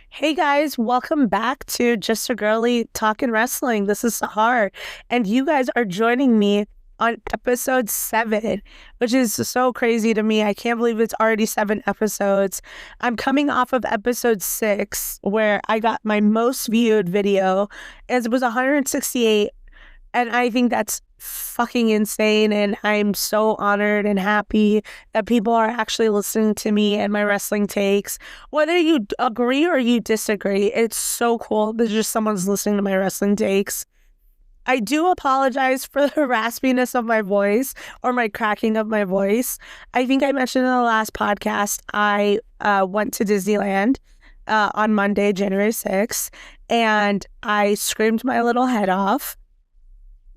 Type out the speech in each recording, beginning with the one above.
Hey guys, welcome back to Just a Girly Talking Wrestling. This is Sahar, and you guys are joining me on episode 7, which is so crazy to me. I can't believe it's already 7 episodes. I'm coming off of episode 6, where I got my most viewed video, as it was 168. And I think that's fucking insane. And I'm so honored and happy that people are actually listening to me and my wrestling takes. Whether you agree or you disagree, it's so cool that just someone's listening to my wrestling takes. I do apologize for the raspiness of my voice or my cracking of my voice. I think I mentioned in the last podcast, I went to Disneyland on Monday, January 6th, and I screamed my little head off.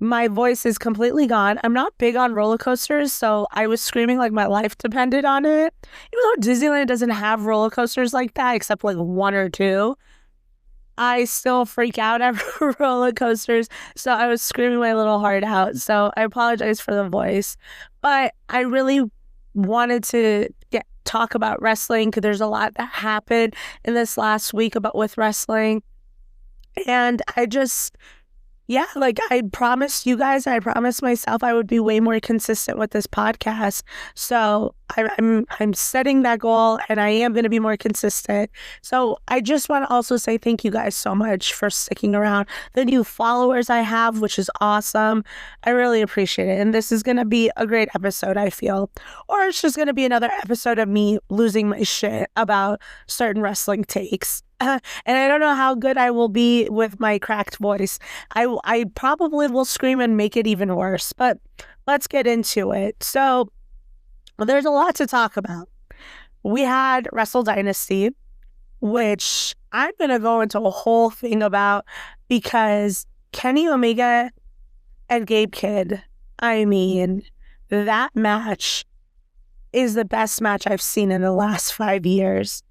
My voice is completely gone. I'm not big on roller coasters, so I was screaming like my life depended on it. Even though Disneyland doesn't have roller coasters like that, except like 1 or 2, I still freak out at roller coasters, so I was screaming my little heart out. So I apologize for the voice, but I really wanted to talk about wrestling because there's a lot that happened in this last week with wrestling, and I promised you guys, I promised myself I would be way more consistent with this podcast. So I'm setting that goal, and I am going to be more consistent. So I just want to also say thank you guys so much for sticking around. The new followers I have, which is awesome. I really appreciate it. And this is going to be a great episode, I feel. Or it's just going to be another episode of me losing my shit about certain wrestling takes. And I don't know how good I will be with my cracked voice. I probably will scream and make it even worse, but let's get into it. So there's a lot to talk about. We had WrestleDynasty, which I'm going to go into a whole thing about because Kenny Omega and Gabe Kidd, I mean, that match is the best match I've seen in the last 5 years.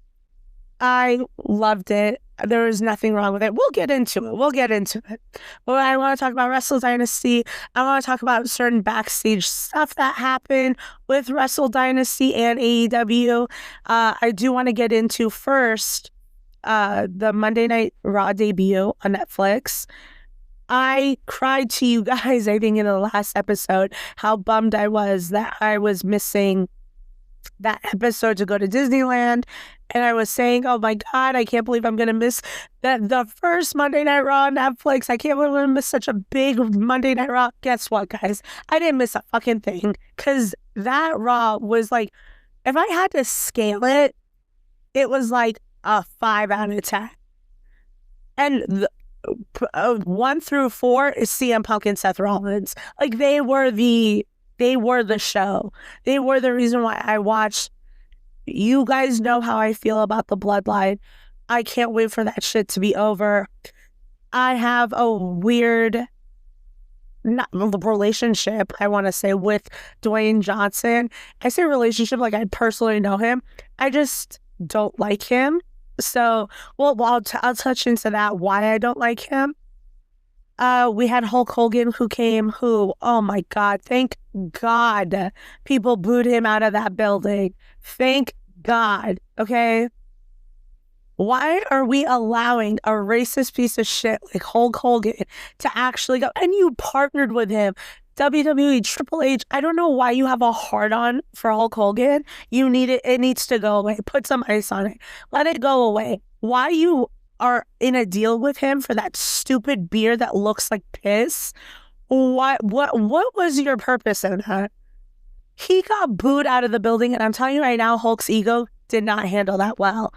I loved it. There was nothing wrong with it. We'll get into it. But I want to talk about WrestleDynasty. I want to talk about certain backstage stuff that happened with WrestleDynasty and AEW. I do want to get into first the Monday Night Raw debut on Netflix. I cried to you guys, I think, in the last episode, how bummed I was that I was missing that episode to go to Disneyland. And I was saying, oh my God, I can't believe I'm going to miss the first Monday Night Raw on Netflix. I can't believe I'm going to miss such a big Monday Night Raw. Guess what, guys? I didn't miss a fucking thing because that Raw was like, if I had to scale it, it was like a 5 out of 10. And 1 through 4 is CM Punk and Seth Rollins. Like they were the show. They were the reason why I watched. You guys know how I feel about the bloodline. I can't wait for that shit to be over. I have a weird relationship, I want to say, with Dwayne Johnson. I say relationship like I personally know him. I just don't like him. So, I'll touch into that, why I don't like him. We had Hulk Hogan who came, oh my God, thank God people booed him out of that building. Thank God, okay? Why are we allowing a racist piece of shit like Hulk Hogan to actually go? And you partnered with him. WWE, Triple H, I don't know why you have a hard-on for Hulk Hogan. You need it. It needs to go away. Put some ice on it. Let it go away. Why you are in a deal with him for that stupid beer that looks like piss? What was your purpose in that? He got booed out of the building, and I'm telling you right now, Hulk's ego did not handle that well.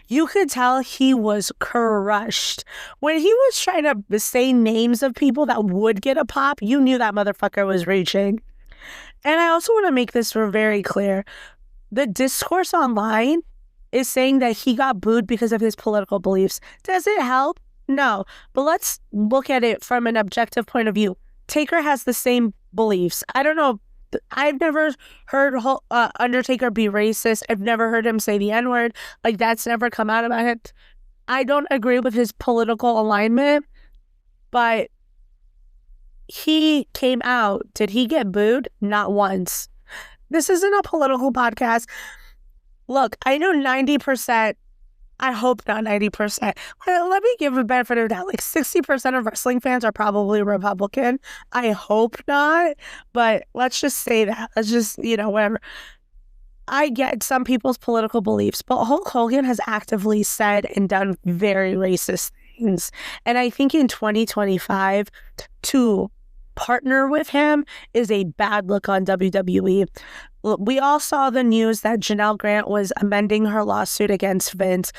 You could tell he was crushed. When he was trying to say names of people that would get a pop, you knew that motherfucker was reaching. And I also want to make this very clear. The discourse online is saying that he got booed because of his political beliefs. Does it help? No. But let's look at it from an objective point of view. Taker has the same beliefs. I don't know. I've never heard Undertaker be racist. I've never heard him say the N-word. Like, that's never come out about it. I don't agree with his political alignment, but he came out. Did he get booed? Not once. This isn't a political podcast. Look, I know 90% I hope not 90%. Let me give a benefit of the doubt. Like 60% of wrestling fans are probably Republican. I hope not, but let's just say that. Let's just, whatever. I get some people's political beliefs, but Hulk Hogan has actively said and done very racist things. And I think in 2025, to partner with him is a bad look on WWE. We all saw the news that Janelle Grant was amending her lawsuit against Vince.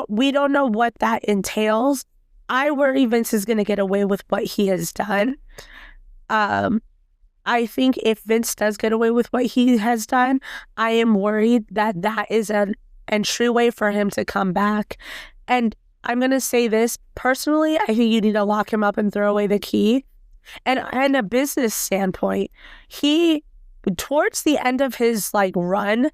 We don't know what that entails. I worry Vince is going to get away with what he has done. I think if Vince does get away with what he has done, I am worried that that is an entryway for him to come back. And I'm going to say this personally, I think you need to lock him up and throw away the key. And a business standpoint, he, towards the end of his run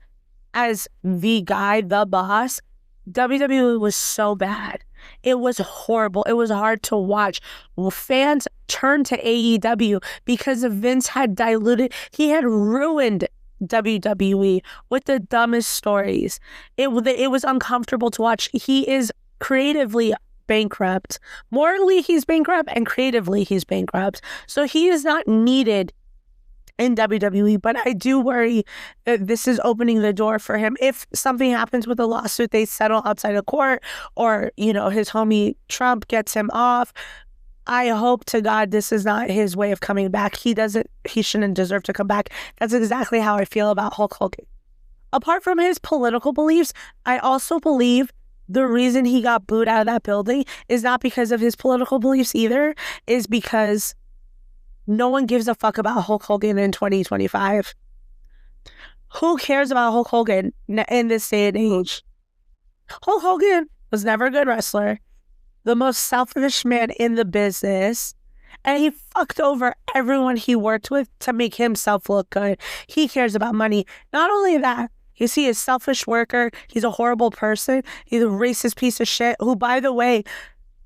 as the guy, the boss, WWE was so bad. It was horrible. It was hard to watch. Well, fans turned to AEW because Vince had diluted. He had ruined WWE with the dumbest stories. It was uncomfortable to watch. He is creatively bankrupt. Morally, he's bankrupt, and creatively, he's bankrupt. So he is not needed in WWE, but I do worry that this is opening the door for him. If something happens with a lawsuit, they settle outside of court, or, his homie Trump gets him off. I hope to God this is not his way of coming back. He shouldn't deserve to come back. That's exactly how I feel about Hulk Hogan. Apart from his political beliefs, I also believe the reason he got booed out of that building is not because of his political beliefs either, is because no one gives a fuck about Hulk Hogan in 2025. Who cares about Hulk Hogan in this day and age? Hulk Hogan was never a good wrestler, the most selfish man in the business, and he fucked over everyone he worked with to make himself look good. He cares about money. Not only that, you see, he's a selfish worker. He's a horrible person. He's a racist piece of shit who, by the way,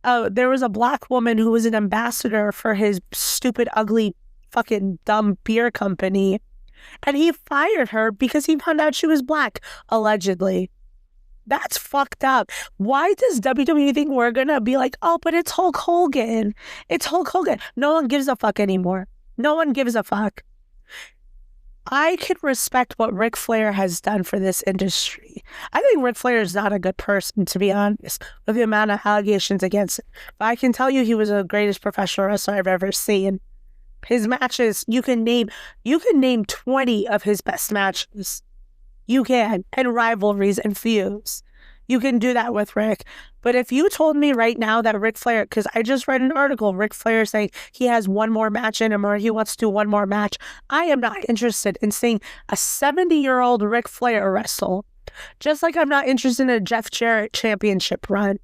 there was a black woman who was an ambassador for his stupid, ugly, fucking dumb beer company. And he fired her because he found out she was black, allegedly. That's fucked up. Why does WWE think we're going to be like, oh, but it's Hulk Hogan. It's Hulk Hogan. No one gives a fuck anymore. No one gives a fuck. I can respect what Ric Flair has done for this industry. I think Ric Flair is not a good person, to be honest, with the amount of allegations against him. But I can tell you he was the greatest professional wrestler I've ever seen. His matches, you can name 20 of his best matches. You can. And rivalries and feuds. You can do that with Rick. But if you told me right now that Ric Flair, because I just read an article, Ric Flair saying he has one more match in him or he wants to do one more match, I am not interested in seeing a 70-year-old Ric Flair wrestle. Just like I'm not interested in a Jeff Jarrett championship run.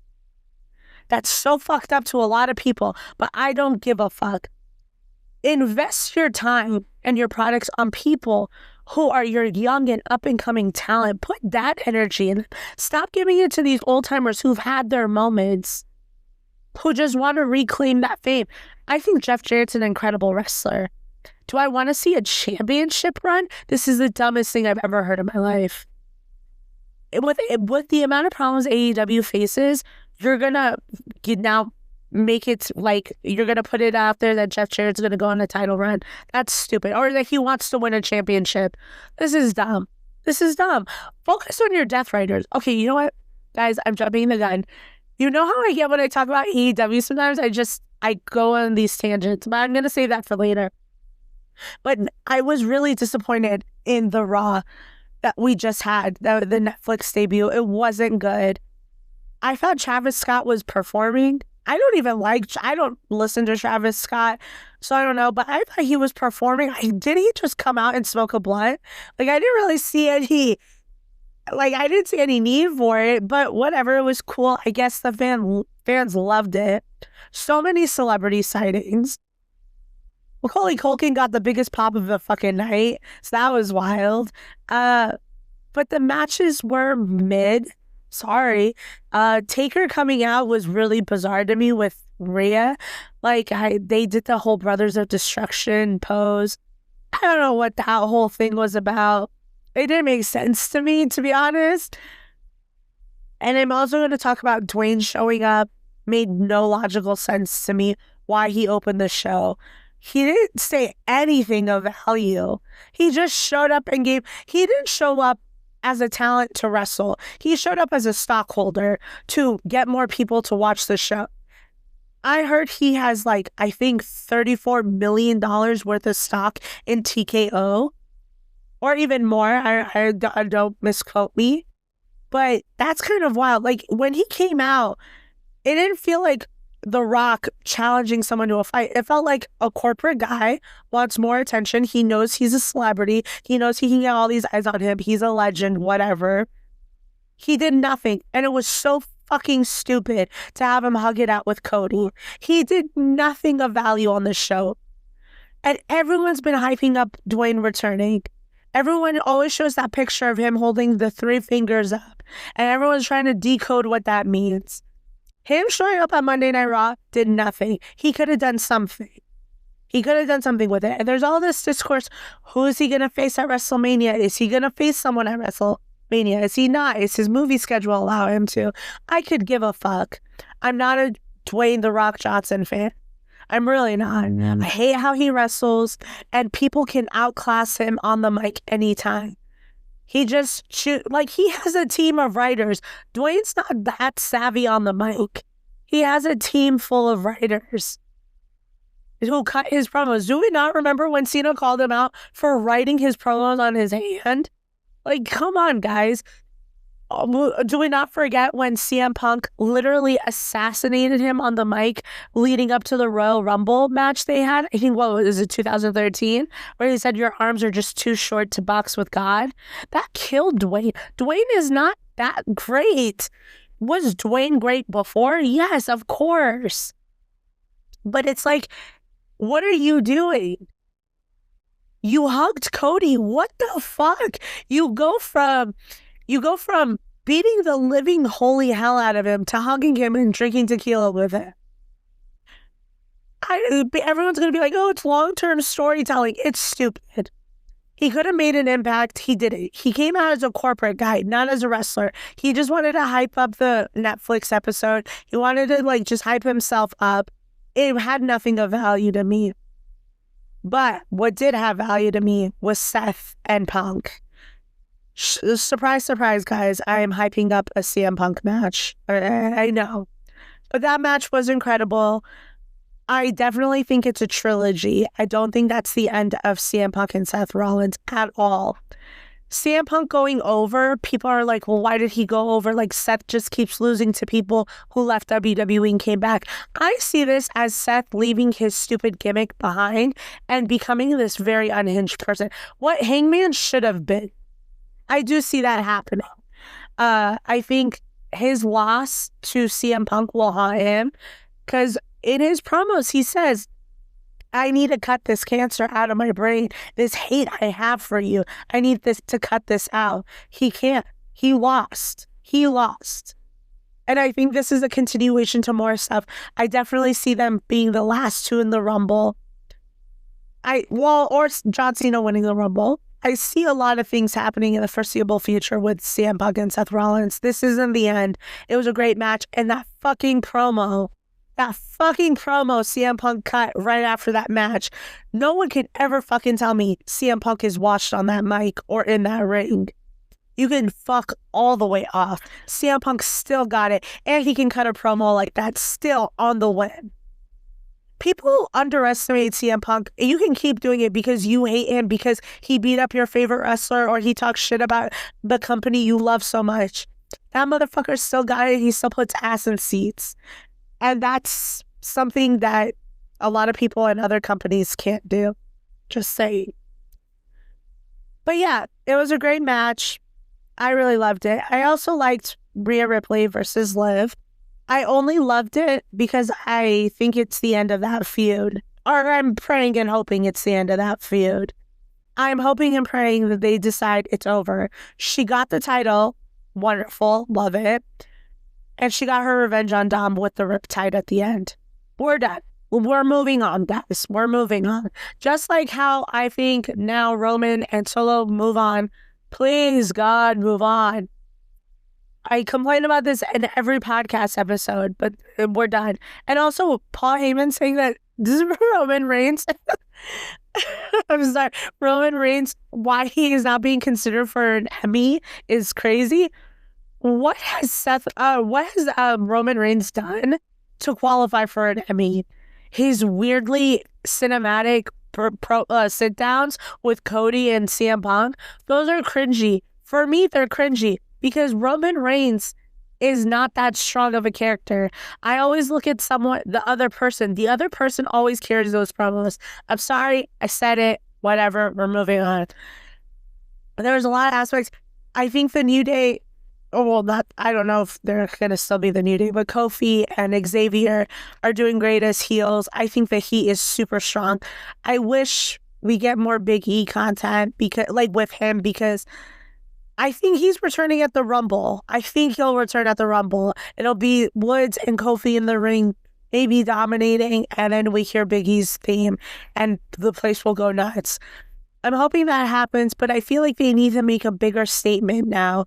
That's so fucked up to a lot of people, but I don't give a fuck. Invest your time and your products on people who are your young and up-and-coming talent. Put that energy in. Stop giving it to these old-timers who've had their moments, who just want to reclaim that fame. I think Jeff Jarrett's an incredible wrestler. Do I want to see a championship run? This is the dumbest thing I've ever heard in my life. With the amount of problems AEW faces, you're going to now make it like you're going to put it out there that Jeff Jarrett's going to go on a title run. That's stupid. Or that he wants to win a championship. This is dumb. This is dumb. Focus on your Death Riders. Okay, you know what? Guys, I'm jumping the gun. You know how I get when I talk about AEW sometimes? I go on these tangents, but I'm going to save that for later. But I was really disappointed in the Raw that we just had, the Netflix debut. It wasn't good. I thought Travis Scott was performing. I don't listen to Travis Scott, so I don't know, but I thought he was performing. Did he just come out and smoke a blunt? I didn't really see any, I didn't see any need for it, but whatever, it was cool. I guess the fans loved it. So many celebrity sightings. Macaulay Culkin got the biggest pop of the fucking night, so that was wild. But the matches were mid. Sorry. Taker coming out was really bizarre to me with Rhea. They did the whole Brothers of Destruction pose. I don't know what that whole thing was about. It didn't make sense to me, to be honest. And I'm also going to talk about Dwayne showing up. Made no logical sense to me why he opened the show. He didn't say anything of value. He just showed up and he didn't show up as a talent to wrestle. He showed up as a stockholder to get more people to watch the show. I heard he has like, I think $34 million worth of stock in TKO or even more. I don't misquote me, but that's kind of wild. Like when he came out, it didn't feel like The Rock challenging someone to a fight. It felt like a corporate guy wants more attention. He knows he's a celebrity. He knows he can get all these eyes on him. He's a legend, whatever. He did nothing. And it was so fucking stupid to have him hug it out with Cody. He did nothing of value on the show. And everyone's been hyping up Dwayne returning. Everyone always shows that picture of him holding the 3 fingers up. And everyone's trying to decode what that means. Him showing up on Monday Night Raw did nothing. He could have done something. He could have done something with it. And there's all this discourse. Who is he going to face at WrestleMania? Is he going to face someone at WrestleMania? Is he not? Is his movie schedule allow him to? I could give a fuck. I'm not a Dwayne "The Rock" Johnson fan. I'm really not. I hate how he wrestles, and people can outclass him on the mic anytime. He just he has a team of writers. Dwayne's not that savvy on the mic. He has a team full of writers who cut his promos. Do we not remember when Cena called him out for writing his promos on his hand? Like, come on, guys. Do we not forget when CM Punk literally assassinated him on the mic leading up to the Royal Rumble match they had? I think, what was it, 2013? Where he said, your arms are just too short to box with God. That killed Dwayne. Dwayne is not that great. Was Dwayne great before? Yes, of course. But it's like, what are you doing? You hugged Cody. What the fuck? You go from beating the living holy hell out of him to hugging him and drinking tequila with him. Everyone's going to be like, oh, it's long-term storytelling. It's stupid. He could have made an impact. He didn't. He came out as a corporate guy, not as a wrestler. He just wanted to hype up the Netflix episode. He wanted to just hype himself up. It had nothing of value to me. But what did have value to me was Seth and Punk. Surprise, surprise, guys. I am hyping up a CM Punk match. I know. But that match was incredible. I definitely think it's a trilogy. I don't think that's the end of CM Punk and Seth Rollins at all. CM Punk going over, people are like, well, why did he go over? Like, Seth just keeps losing to people who left WWE and came back. I see this as Seth leaving his stupid gimmick behind and becoming this very unhinged person. What Hangman should have been. I do see that happening. I think his loss to CM Punk will haunt him because in his promos, he says, I need to cut this cancer out of my brain. This hate I have for you. I need to cut this out. He can't. He lost. And I think this is a continuation to more stuff. I definitely see them being the last 2 in the Rumble. Or John Cena winning the Rumble. I see a lot of things happening in the foreseeable future with CM Punk and Seth Rollins. This isn't the end. It was a great match. And that fucking promo CM Punk cut right after that match. No one can ever fucking tell me CM Punk is washed on that mic or in that ring. You can fuck all the way off. CM Punk still got it. And he can cut a promo like that still on the win. People underestimate CM Punk. You can keep doing it because you hate him, because he beat up your favorite wrestler or he talks shit about the company you love so much. That motherfucker still got it. He still puts ass in seats. And that's something that a lot of people in other companies can't do. Just saying. But yeah, it was a great match. I really loved it. I also liked Rhea Ripley versus Liv. I only loved it because I think it's the end of that feud. Or I'm praying and hoping it's the end of that feud. I'm hoping and praying that they decide it's over. She got the title. Wonderful. Love it. And she got her revenge on Dom with the riptide at the end. We're done. We're moving on, guys. We're moving on. Just like how I think now Roman and Solo move on. Please, God, move on. I complain about this in every podcast episode, but we're done. And also, Paul Heyman saying that this is Roman Reigns. I'm sorry, Roman Reigns, why he is not being considered for an Emmy is crazy. What has Roman Reigns done to qualify for an Emmy? His weirdly cinematic sit downs with Cody and CM Punk, those are cringy. For me, they're cringy because Roman Reigns is not that strong of a character. I always look at the other person. The other person always carries those promos. I'm sorry, I said it. Whatever, we're moving on. There's a lot of aspects. I think the New Day, I don't know if they're going to still be the New Day, but Kofi and Xavier are doing great as heels. I think that he is super strong. I wish we get more Big E content with him because I think he's returning at the Rumble. I think he'll return at the Rumble. It'll be Woods and Kofi in the ring, maybe dominating, and then we hear Big E's theme, and the place will go nuts. I'm hoping that happens, but I feel like they need to make a bigger statement now.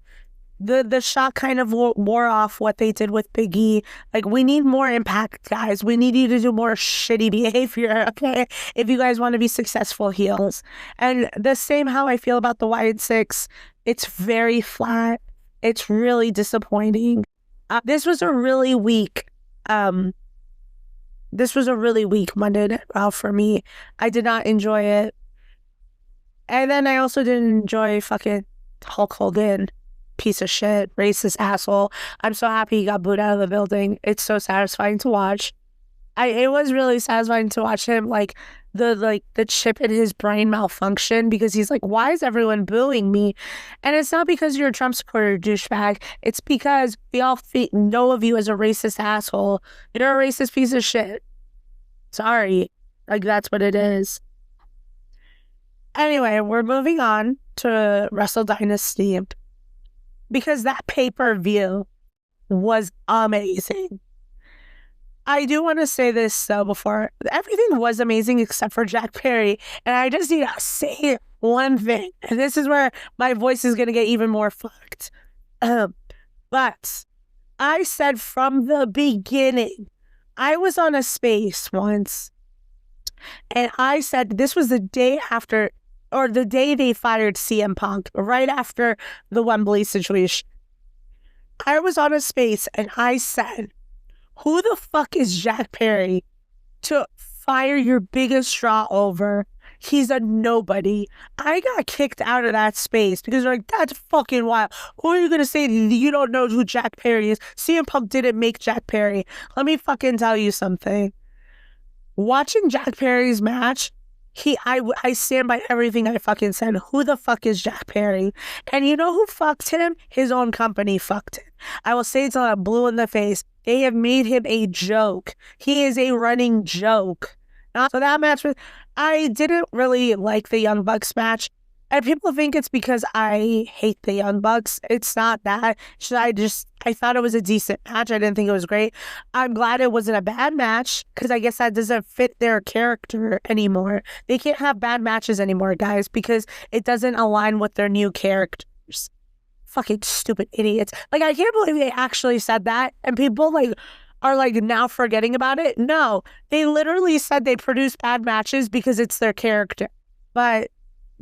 The shot kind of wore off what they did with Big E. Like, we need more impact, guys. We need you to do more shitty behavior, okay? If you guys want to be successful heels. And the same how I feel about the Wyatt Six. It's very flat. It's really disappointing. This was a really weak Monday Night Raw for me. I did not enjoy it. And then I also didn't enjoy fucking Hulk Hogan. Piece of shit, racist asshole. I'm so happy he got booed out of the building. It's so satisfying to watch. It was really satisfying to watch him, the chip in his brain malfunction, because he's like, why is everyone booing me? And it's not because you're a Trump supporter, douchebag. It's because we all know of you as a racist asshole. You're a racist piece of shit. Sorry. That's what it is. Anyway, we're moving on to WrestleDynasty, because that pay-per-view was amazing. I do want to say this, though, before. Everything was amazing except for Jack Perry. And I just need to say one thing. And this is where my voice is going to get even more fucked. But I said from the beginning, I was on a space once, and I said this was the day after, or the day they fired CM Punk, right after the Wembley situation. I was on a space and I said, who the fuck is Jack Perry to fire your biggest draw over? He's a nobody. I got kicked out of that space because they're like, that's fucking wild. Who are you going to say you don't know who Jack Perry is? CM Punk didn't make Jack Perry. Let me fucking tell you something. Watching Jack Perry's match, I stand by everything I fucking said. Who the fuck is Jack Perry? And you know who fucked him? His own company fucked him. I will say it till I'm blue in the face. They have made him a joke. He is a running joke. So that match I didn't really like the Young Bucks match. And people think it's because I hate the Young Bucks. It's not that. I thought it was a decent match. I didn't think it was great. I'm glad it wasn't a bad match, because I guess that doesn't fit their character anymore. They can't have bad matches anymore, guys, because it doesn't align with their new characters. Fucking stupid idiots. I can't believe they actually said that, and people are now forgetting about it. No, they literally said they produce bad matches because it's their character. But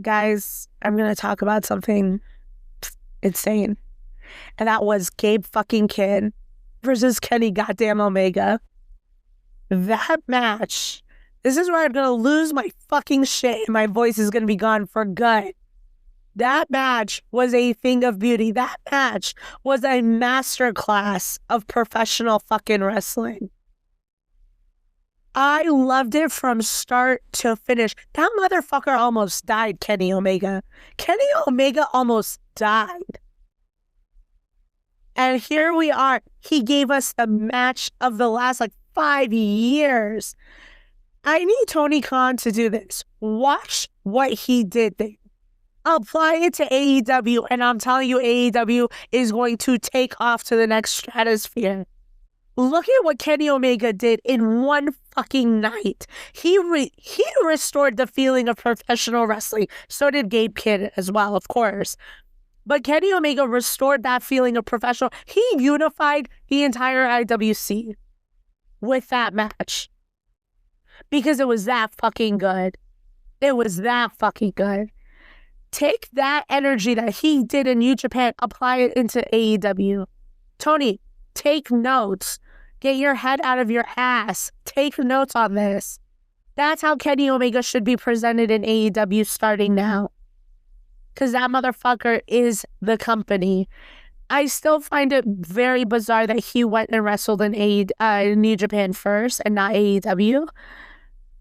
guys, I'm going to talk about something insane. And that was Gabe fucking Kidd versus Kenny goddamn Omega. That match, this is where I'm going to lose my fucking shit and my voice is going to be gone for good. That match was a thing of beauty. That match was a masterclass of professional fucking wrestling. I loved it from start to finish. That motherfucker almost died, Kenny Omega. Kenny Omega almost died. And here we are. He gave us the match of the last 5 years. I need Tony Khan to do this. Watch what he did there. Apply it to AEW, and I'm telling you, AEW is going to take off to the next stratosphere. Look at what Kenny Omega did in one fucking night. He restored the feeling of professional wrestling. So did Gabe Kidd as well, of course. But Kenny Omega restored that feeling of professional. He unified the entire IWC with that match because it was that fucking good. It was that fucking good. Take that energy that he did in New Japan, apply it into AEW. Tony, take notes. Get your head out of your ass. Take notes on this. That's how Kenny Omega should be presented in AEW starting now. Because that motherfucker is the company. I still find it very bizarre that he went and wrestled in New Japan first and not AEW.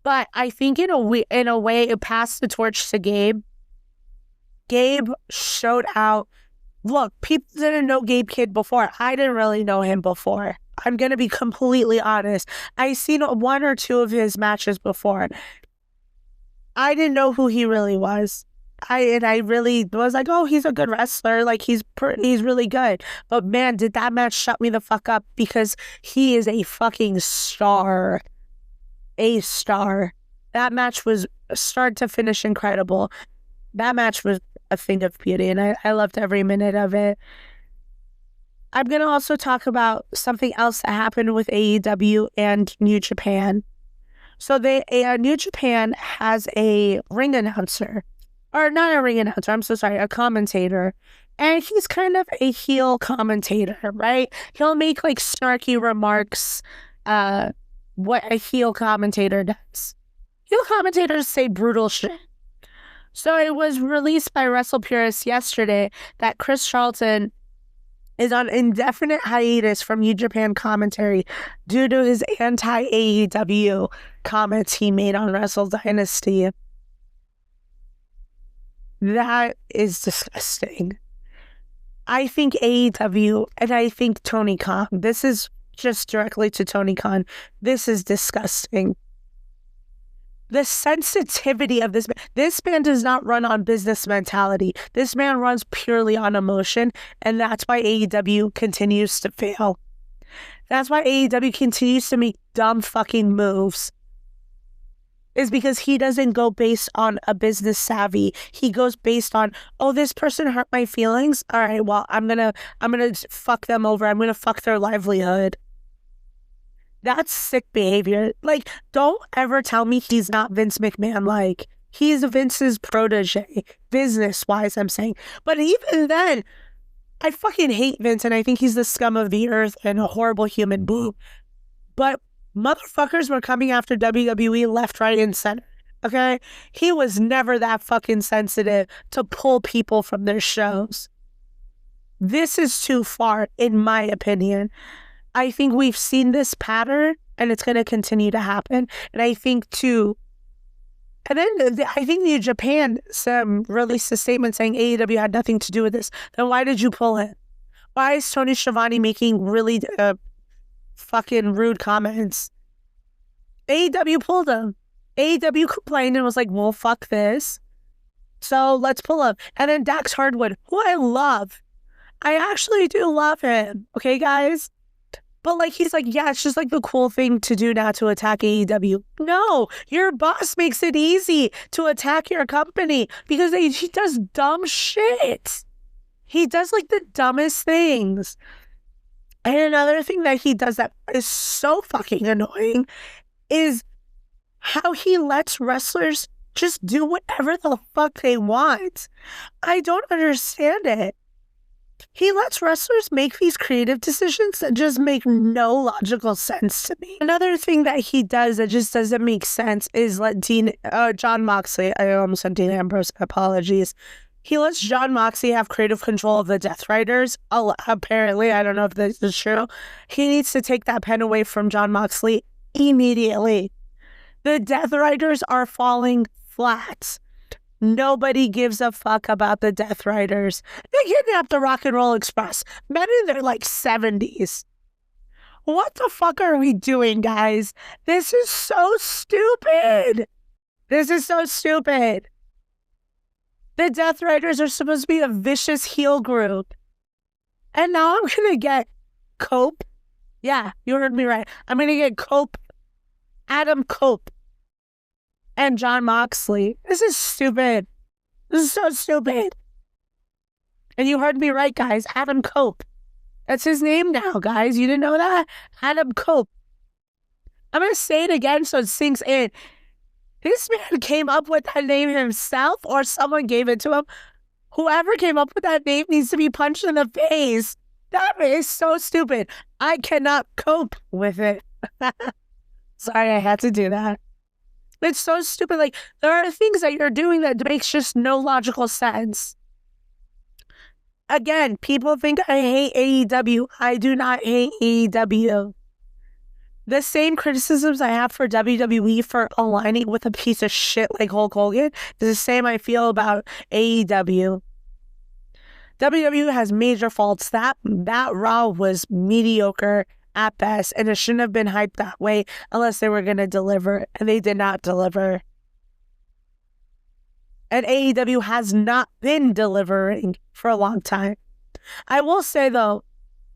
But I think in a way, it passed the torch to Gabe. Gabe showed out. Look, people didn't know Gabe Kidd before. I didn't really know him before. I'm going to be completely honest. I've seen one or two of his matches before. I didn't know who he really was. I really was like, oh, he's a good wrestler. Like, he's really good. But man, did that match shut me the fuck up because he is a fucking star. A star. That match was start to finish incredible. That match was a thing of beauty, and I loved every minute of it. I'm going to also talk about something else that happened with AEW and New Japan. So New Japan has a ring announcer. Or not a ring announcer, I'm so sorry, a commentator. And he's kind of a heel commentator, right? He'll make like snarky remarks, what a heel commentator does. Heel commentators say brutal shit. So it was released by WrestlePurist yesterday that Chris Charlton is on indefinite hiatus from New Japan commentary due to his anti-AEW comments he made on WrestleDynasty. That is disgusting. I think AEW, and I think Tony Khan, this is just directly to Tony Khan, this is disgusting. The sensitivity of this man does not run on business mentality. This man runs purely on emotion, and that's why AEW continues to fail. That's why AEW continues to make dumb fucking moves. Is because he doesn't go based on a business savvy. He goes based on, oh, this person hurt my feelings. All right, well, I'm gonna fuck them over. I'm gonna fuck their livelihood. That's sick behavior. Like, don't ever tell me he's not Vince McMahon. Like, he's Vince's protege, business-wise, I'm saying. But even then, I fucking hate Vince, and I think he's the scum of the earth and a horrible human being. But motherfuckers were coming after WWE left, right, and center, okay? He was never that fucking sensitive to pull people from their shows. This is too far, in my opinion. I think we've seen this pattern, and it's going to continue to happen. And I think, too, and then I think New Japan released a statement saying AEW had nothing to do with this. Then why did you pull it? Why is Tony Schiavone making really fucking rude comments? AEW pulled him. AEW complained and was like, well, fuck this. So let's pull him. And then Dax Hardwood, who I love. I actually do love him. Okay, guys? But like, he's like, yeah, it's just like the cool thing to do now to attack AEW. No, your boss makes it easy to attack your company because he does dumb shit. He does like the dumbest things. And another thing that he does that is so fucking annoying is how he lets wrestlers just do whatever the fuck they want. I don't understand it. He lets wrestlers make these creative decisions that just make no logical sense to me. Another thing that he does that just doesn't make sense is let John Moxley, I almost said Dean Ambrose, apologies. He lets John Moxley have creative control of the Death Riders. Apparently, I don't know if this is true. He needs to take that pen away from John Moxley immediately. The Death Riders are falling flat. Nobody gives a fuck about the Death Riders. They kidnapped the Rock and Roll Express. Men in their, 70s. What the fuck are we doing, guys? This is so stupid. This is so stupid. The Death Riders are supposed to be a vicious heel group. And now I'm going to get Cope. Yeah, you heard me right. I'm going to get Cope, Adam Cope, and John Moxley. This is stupid. This is so stupid. And you heard me right, guys. Adam Cope. That's his name now, guys. You didn't know that? Adam Cope. I'm going to say it again so it sinks in. This man came up with that name himself or someone gave it to him. Whoever came up with that name needs to be punched in the face. That is so stupid. I cannot cope with it. Sorry, I had to do that. It's so stupid. Like, there are things that you're doing that makes just no logical sense. Again, people think I hate AEW. I do not hate AEW. The same criticisms I have for WWE for aligning with a piece of shit like Hulk Hogan is the same I feel about AEW. WWE has major faults. That Raw was mediocre at best, and it shouldn't have been hyped that way unless they were going to deliver, and they did not deliver. And AEW has not been delivering for a long time. I will say, though,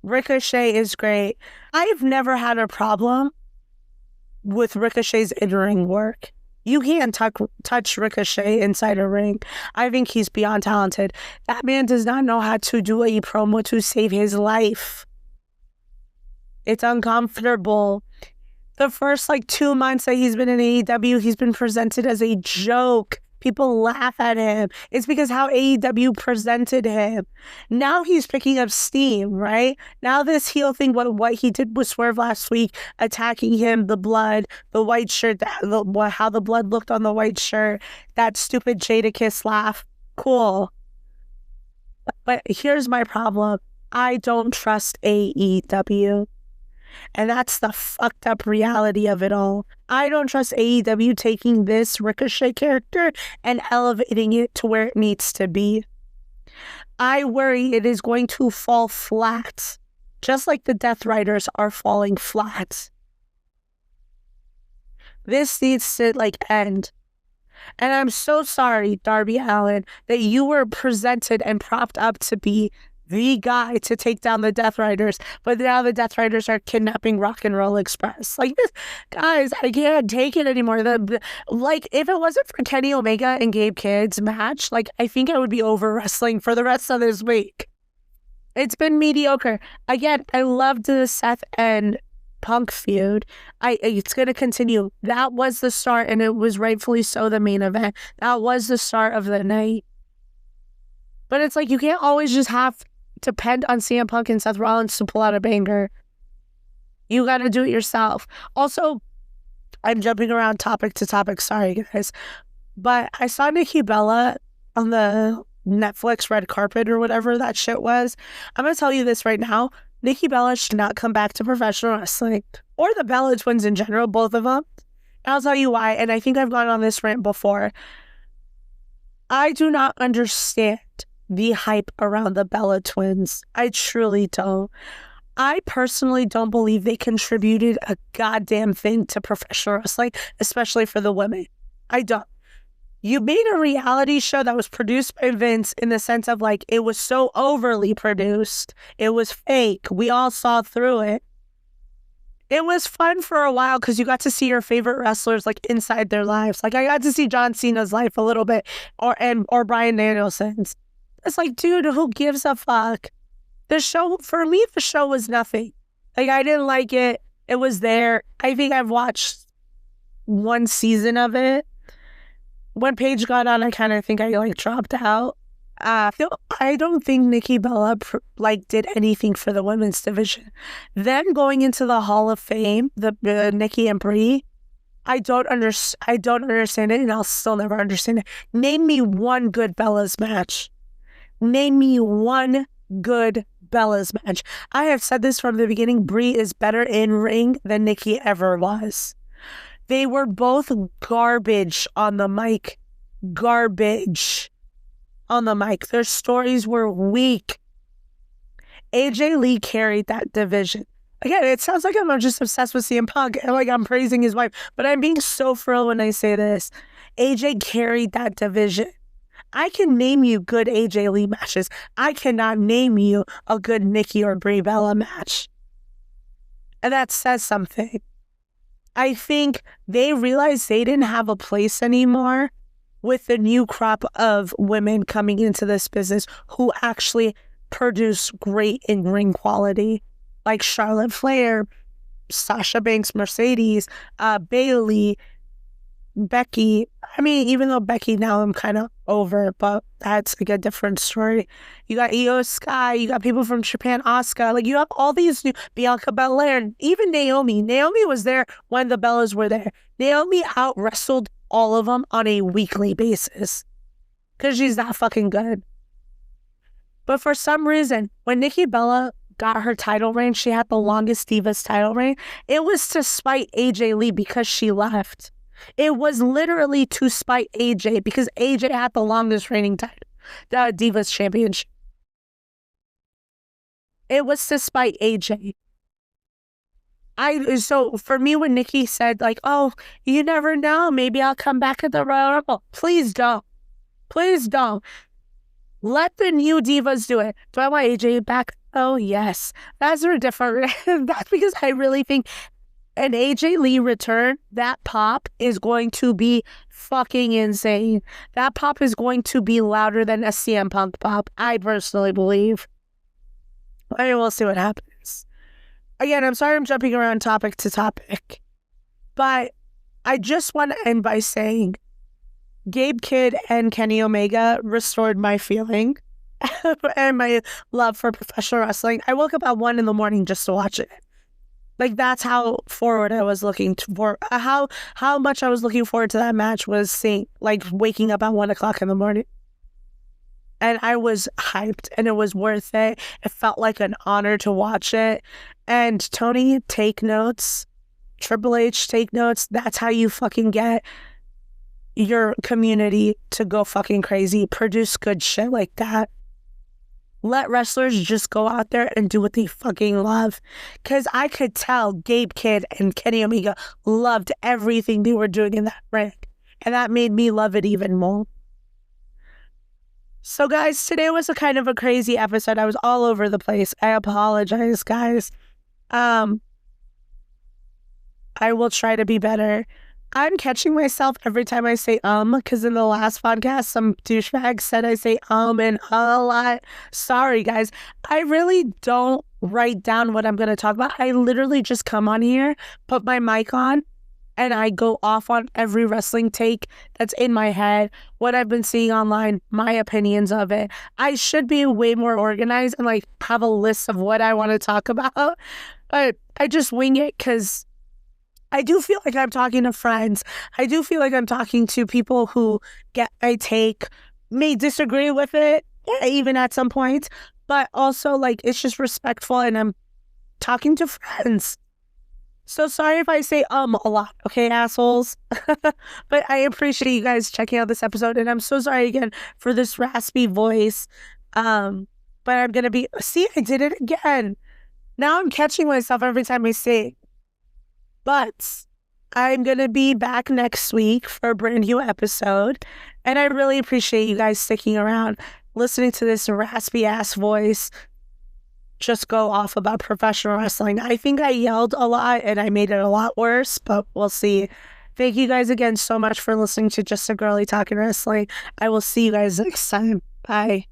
Ricochet is great. I've never had a problem with Ricochet's in-ring work. You can't touch Ricochet inside a ring. I think he's beyond talented. That man does not know how to do a promo to save his life. It's uncomfortable. The first 2 months that he's been in AEW, he's been presented as a joke. People laugh at him. It's because how AEW presented him. Now he's picking up steam, right? Now this heel thing, what he did with Swerve last week, attacking him, the blood, the white shirt, how the blood looked on the white shirt, that stupid Jadakiss laugh. Cool. But here's my problem. I don't trust AEW. And that's the fucked up reality of it all. I don't trust AEW taking this Ricochet character and elevating it to where it needs to be. I worry it is going to fall flat, just like the Death Riders are falling flat. This needs to end. And I'm so sorry, Darby Allin, that you were presented and propped up to be the guy to take down the Death Riders, but now the Death Riders are kidnapping Rock and Roll Express. Guys, I can't take it anymore. If it wasn't for Kenny Omega and Gabe Kidd's match, I think I would be over wrestling for the rest of this week. It's been mediocre. Again, I loved the Seth and Punk feud. It's going to continue. That was the start, and it was rightfully so the main event. That was the start of the night. But it's you can't always just have to depend on CM Punk and Seth Rollins to pull out a banger. You got to do it yourself. Also, I'm jumping around topic to topic. Sorry, guys. But I saw Nikki Bella on the Netflix red carpet or whatever that shit was. I'm going to tell you this right now. Nikki Bella should not come back to professional wrestling. Or the Bella twins in general, both of them. And I'll tell you why. And I think I've gone on this rant before. I do not understand the hype around the Bella twins. I truly don't. I personally don't believe they contributed a goddamn thing to professional wrestling, especially for the women. I don't. You made a reality show that was produced by Vince in the sense of it was so overly produced. It was fake. We all saw through it. It was fun for a while because you got to see your favorite wrestlers inside their lives. I got to see John Cena's life a little bit or Bryan Danielson's. It's dude, who gives a fuck? For me, the show was nothing. I didn't like it. It was there. I think I've watched one season of it. When Paige got on, I kind of think I dropped out. I don't think Nikki Bella did anything for the women's division. Then going into the Hall of Fame, the Nikki and Brie, I don't understand it, and I'll still never understand it. Name me one good Bella's match. Name me one good Bella's match. I have said this from the beginning. Brie is better in ring than Nikki ever was. They were both garbage on the mic. Garbage on the mic. Their stories were weak. AJ Lee carried that division. Again, it sounds like I'm just obsessed with CM Punk and I'm praising his wife, but I'm being so thrilled when I say this. AJ carried that division. I can name you good AJ Lee matches. I cannot name you a good Nikki or Brie Bella match. And that says something. I think they realized they didn't have a place anymore with the new crop of women coming into this business who actually produce great in-ring quality, like Charlotte Flair, Sasha Banks, Mercedes, Bailey, Becky. I mean, even though Becky now I'm kind of over, but that's like a different story. You got Io Sky, you got people from Japan, Asuka. Like, you have all these new Bianca Belair, and even Naomi. Naomi was there when the Bellas were there. Naomi out wrestled all of them on a weekly basis because she's that fucking good. But for some reason, when Nikki Bella got her title reign, she had the longest Divas title reign. It was to spite AJ Lee because she left. It was literally to spite AJ because AJ had the longest reigning title, the Divas Championship. It was to spite AJ. So for me, when Nikki said like, "Oh, you never know, maybe I'll come back at the Royal Rumble," please don't. Please don't. Let the new divas do it. Do I want AJ back? Oh, yes. That's a different. That's because I really think an AJ Lee return, that pop is going to be fucking insane. That pop is going to be louder than a CM Punk pop, I personally believe. I mean, we'll see what happens. Again, I'm sorry I'm jumping around topic to topic, but I just want to end by saying Gabe Kidd and Kenny Omega restored my feeling and my love for professional wrestling. I woke up at 1 a.m. just to watch it. Like, that's how forward I was looking for. How much I was looking forward to that match was seeing, like, waking up at 1 o'clock in the morning. And I was hyped, and it was worth it. It felt like an honor to watch it. And Tony, take notes. Triple H, take notes. That's how you fucking get your community to go fucking crazy. Produce good shit like that. Let wrestlers just go out there and do what they fucking love. Because I could tell Gabe Kidd and Kenny Omega loved everything they were doing in that ring. And that made me love it even more. So guys, today was a kind of a crazy episode. I was all over the place. I apologize, guys. I will try to be better. I'm catching myself every time I say because in the last podcast, some douchebag said I say and a lot. Sorry, guys. I really don't write down what I'm going to talk about. I literally just come on here, put my mic on, and I go off on every wrestling take that's in my head, what I've been seeing online, my opinions of it. I should be way more organized and like have a list of what I want to talk about, but I just wing it because I do feel like I'm talking to friends. I do feel like I'm talking to people who get my take, may disagree with it, even at some point, but also like it's just respectful and I'm talking to friends. So sorry if I say a lot, okay, assholes? But I appreciate you guys checking out this episode, and I'm so sorry again for this raspy voice. But I'm going to be... See, I did it again. Now I'm catching myself every time I say it. But I'm going to be back next week for a brand new episode, and I really appreciate you guys sticking around, listening to this raspy-ass voice just go off about professional wrestling. I think I yelled a lot and I made it a lot worse, but we'll see. Thank you guys again so much for listening to Just a Girly Talking Wrestling. I will see you guys next time. Bye.